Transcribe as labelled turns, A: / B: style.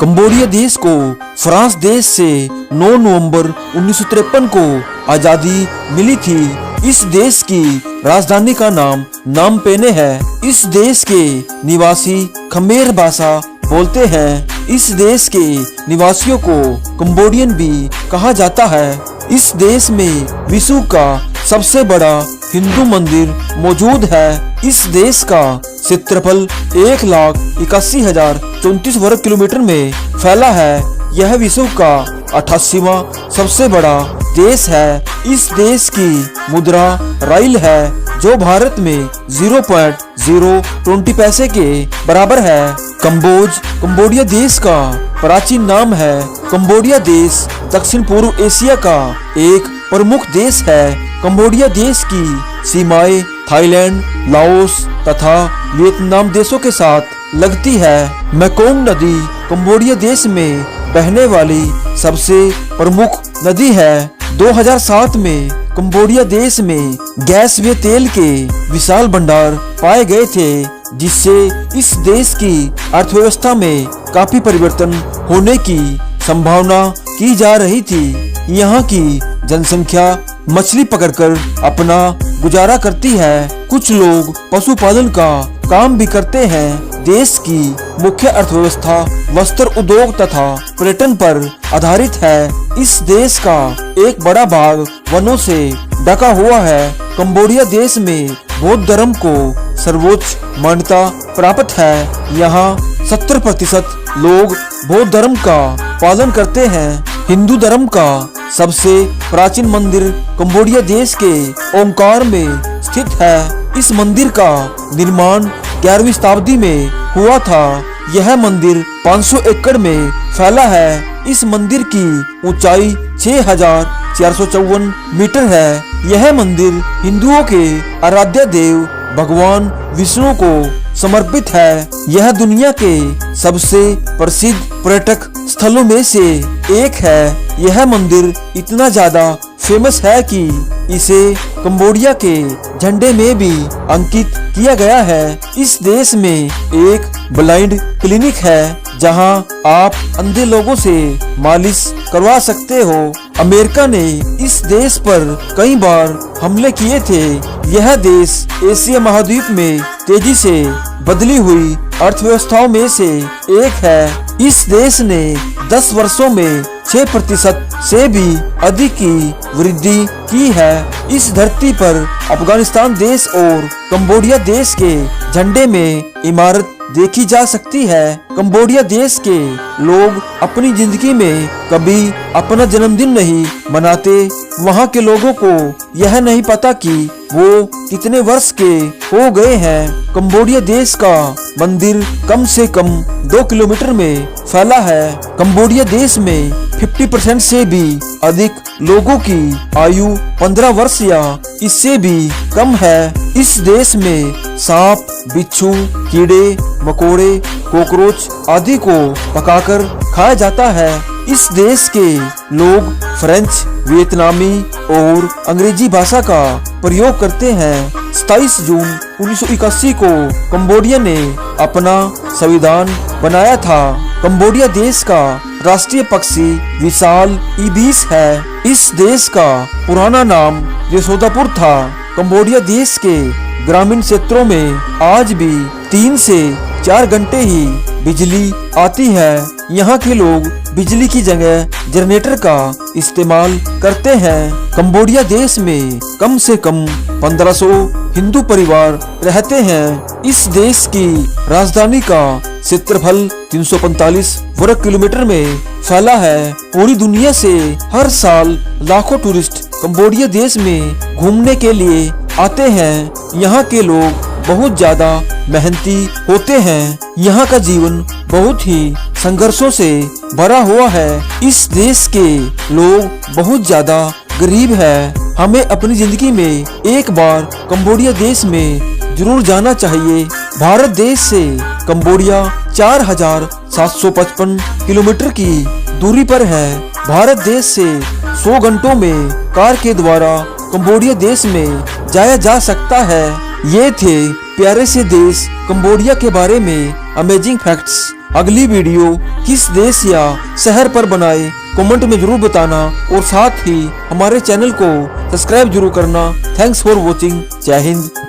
A: Cambodia देश को France देश से 9 नवंबर 1953 को आजादी मिली थी। इस देश की राजधानी का नाम नाम पेने है। इस देश के निवासी खमेर भाषा बोलते हैं। इस देश के निवासियों को कंबोडियन भी कहा जाता है। इस देश में विश्व का सबसे बड़ा हिंदू मंदिर मौजूद है। इस देश का क्षेत्रफल 1,81,034 वर्ग किलोमीटर में फैला है। यह विश्व का 88वां सबसे बड़ा देश है। इस देश की मुद्रा राइल है, जो भारत में 0.020 पैसे के बराबर है। कंबोडिया देश का प्राचीन नाम है। कंबोडिया देश दक्षिण पूर्व एशिया का एक प्रमुख देश है। कंबोडिया देश की सीमाएं थाईलैंड, लाओस तथा वियतनाम देशों के साथ लगती है। मेकोंग नदी कंबोडिया देश में बहने वाली सबसे प्रमुख नदी है। 2007 में कंबोडिया देश में गैस व तेल के विशाल भंडार पाए गए थे, जिससे इस देश की अर्थव्यवस्था में काफी परिवर्तन होने की संभावना की जा रही थी। यहाँ की जनसंख्या मछली पकड़कर अपना गुजारा करती है। कुछ लोग पशुपालन का काम भी करते हैं। देश की मुख्य अर्थव्यवस्था वस्त्र उद्योग तथा पर्यटन पर आधारित है। इस देश का एक बड़ा भाग वनों से ढका हुआ है। कंबोडिया देश में बौद्ध धर्म को सर्वोच्च मान्यता प्राप्त है। यहाँ 70% लोग बौद्ध धर्म का पालन करते हैं। हिंदू धर्म का सबसे प्राचीन मंदिर कंबोडिया देश के ओंकार में स्थित है। इस मंदिर का निर्माण 11वीं शताब्दी में हुआ था। यह मंदिर 500 एकड़ में फैला है। इस मंदिर की ऊंचाई 6,454 मीटर है। यह मंदिर हिंदुओं के आराध्य देव भगवान विष्णु को समर्पित है। यह दुनिया के सबसे प्रसिद्ध पर्यटक स्थलों में से एक है। यह मंदिर इतना ज्यादा फेमस है कि इसे कंबोडिया के झंडे में भी अंकित किया गया है। इस देश में एक ब्लाइंड क्लिनिक है, जहां आप अंधे लोगों से मालिश करवा सकते हो। अमेरिका ने इस देश पर कई बार हमले किए थे। यह देश एशिया महाद्वीप में तेजी से बदली हुई अर्थव्यवस्थाओं में से एक है। इस देश ने 10 वर्षों में 6% से भी अधिक की वृद्धि की है। इस धरती पर अफगानिस्तान देश और कंबोडिया देश के झंडे में इमारत देखी जा सकती है। कंबोडिया देश के लोग अपनी जिंदगी में कभी अपना जन्मदिन नहीं मनाते। वहाँ के लोगों को यह नहीं पता कि वो कितने वर्ष के हो गए हैं। कंबोडिया देश का मंदिर कम से कम 2 किलोमीटर में फैला है। कंबोडिया देश में 50% से भी अधिक लोगों की आयु 15 वर्ष या इससे भी कम है। इस देश में सांप, बिच्छू, कीड़े मकोड़े, कॉकरोच आदि को पकाकर खाया जाता है। इस देश के लोग फ्रेंच, वियतनामी और अंग्रेजी भाषा का प्रयोग करते हैं। 27 जून 1981 को कंबोडिया ने अपना संविधान बनाया था। कंबोडिया देश का राष्ट्रीय पक्षी विशाल इबिस है। इस देश का पुराना नाम यशोदापुर था। कंबोडिया देश के ग्रामीण क्षेत्रों में आज भी 3 से 4 घंटे ही बिजली आती है। यहाँ के लोग बिजली की जगह जनरेटर का इस्तेमाल करते हैं। कंबोडिया देश में कम से कम 1500 हिंदू परिवार रहते हैं। इस देश की राजधानी का क्षेत्रफल 345 वर्ग किलोमीटर में फैला है। पूरी दुनिया से हर साल लाखों टूरिस्ट कंबोडिया देश में घूमने के लिए आते हैं। यहाँ के लोग बहुत ज्यादा मेहनती होते हैं। यहाँ का जीवन बहुत ही संघर्षों से भरा हुआ है। इस देश के लोग बहुत ज्यादा गरीब है। हमें अपनी जिंदगी में एक बार कंबोडिया देश में जरूर जाना चाहिए। भारत देश से कंबोडिया 4,755 किलोमीटर की दूरी पर है। भारत देश से 100 घंटों में कार के द्वारा कंबोडिया देश में जाया जा सकता है। ये थे प्यारे से देश कंबोडिया के बारे में अमेजिंग फैक्ट्स। अगली वीडियो किस देश या शहर पर बनाए कमेंट में जरूर बताना और साथ ही हमारे चैनल को सब्सक्राइब जरूर करना। Thanks for watching. जय हिंद।